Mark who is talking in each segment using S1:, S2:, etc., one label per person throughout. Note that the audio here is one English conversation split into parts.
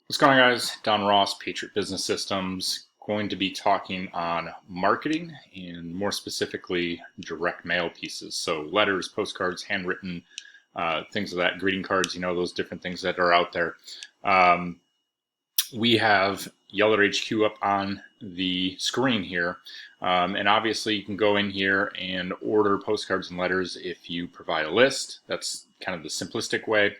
S1: What's going on, guys? Don Ross, Patriot Business Systems, going to be talking on marketing and more specifically direct mail pieces. So letters, postcards, handwritten, things of that, greeting cards, those different things that are out there. We have Yeller HQ up on the screen here. And obviously you can go in here and order postcards and letters if you provide a list. That's kind of the simplistic way.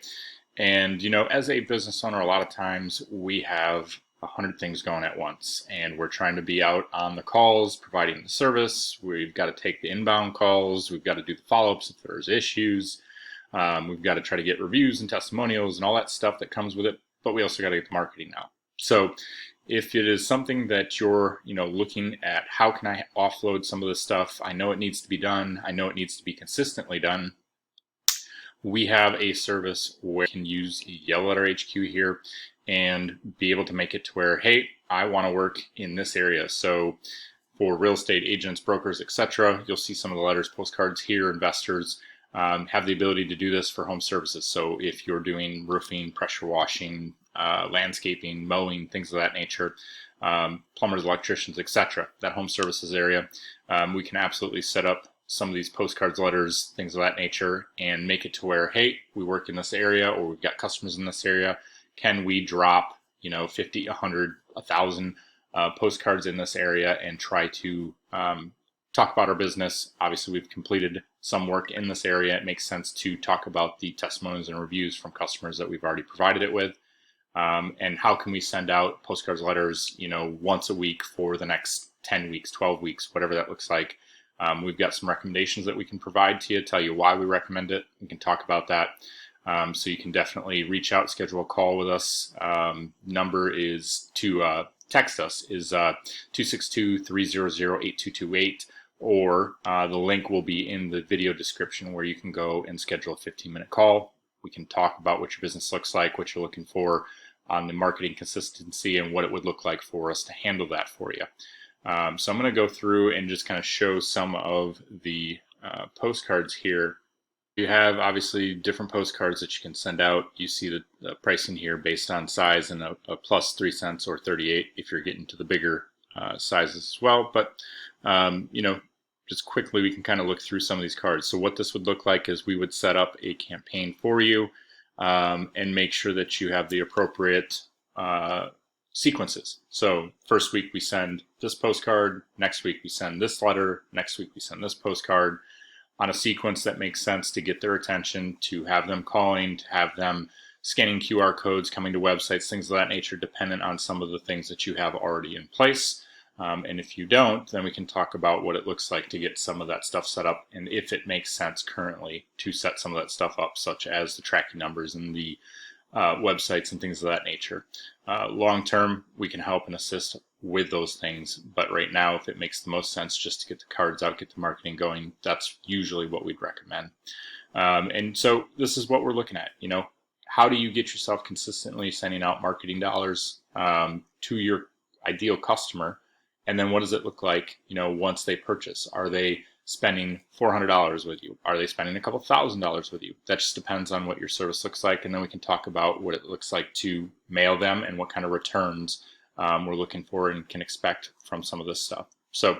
S1: And, as a business owner, a lot of times we have 100 things going at once, and we're trying to be out on the calls, providing the service. We've got to take the inbound calls. We've got to do the follow-ups if there's issues. We've got to try to get reviews and testimonials and all that stuff that comes with it, but we also got to get the marketing now. So if it is something that you're, looking at, how can I offload some of this stuff? I know it needs to be done. I know it needs to be consistently done. We have a service where you can use Yellow Letter HQ here and be able to make it to where, hey, I want to work in this area. So for real estate agents, brokers, etc., you'll see some of the letters, postcards here. Investors have the ability to do this for home services. So if you're doing roofing, pressure washing, landscaping, mowing, things of that nature, plumbers, electricians, etc., that home services area, we can absolutely set up some of these postcards, letters, things of that nature, and make it to where, hey, we work in this area, or we've got customers in this area. Can we drop, 50, 100, 1,000 postcards in this area and try to talk about our business? Obviously, we've completed some work in this area. It makes sense to talk about the testimonials and reviews from customers that we've already provided it with. And how can we send out postcards, letters, once a week for the next 10 weeks, 12 weeks, whatever that looks like. We've got some recommendations that we can provide to you, tell you why we recommend it. We can talk about that. So you can definitely reach out, schedule a call with us. Number is to text us is 262-300-8228, or the link will be in the video description where you can go and schedule a 15-minute call. We can talk about what your business looks like, what you're looking for on the marketing consistency, and what it would look like for us to handle that for you. So I'm going to go through and just kind of show some of the postcards here. You have obviously different postcards that you can send out. You see the pricing here based on size, and a plus 3 cents or 38 if you're getting to the bigger sizes as well. But, just quickly we can kind of look through some of these cards. So what this would look like is we would set up a campaign for you and make sure that you have the appropriate sequences. So first week we send this postcard, next week we send this letter, next week we send this postcard, on a sequence that makes sense to get their attention, to have them calling, to have them scanning QR codes, coming to websites, things of that nature, dependent on some of the things that you have already in place. And if you don't, then we can talk about what it looks like to get some of that stuff set up, and if it makes sense currently to set some of that stuff up, such as the tracking numbers and the websites and things of that nature. Long term, we can help and assist with those things, but right now, if it makes the most sense just to get the cards out, get the marketing going, that's usually what we'd recommend. And so this is what we're looking at. How do you get yourself consistently sending out marketing dollars to your ideal customer? And then what does it look like, once they purchase? Are they spending $400 with you? Are they spending a couple $1,000s with you? That just depends on what your service looks like. And then we can talk about what it looks like to mail them and what kind of returns we're looking for and can expect from some of this stuff. So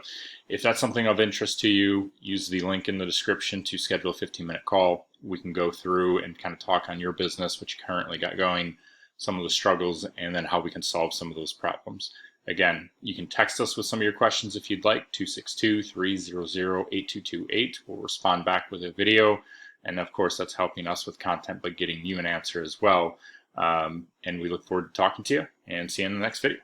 S1: if that's something of interest to you, use the link in the description to schedule a 15-minute call. We can go through and kind of talk on your business, what you currently got going, some of the struggles, and then how we can solve some of those problems. Again, you can text us with some of your questions if you'd like, 262-300-8228. We'll respond back with a video. And of course, that's helping us with content, but getting you an answer as well. And we look forward to talking to you and seeing you in the next video.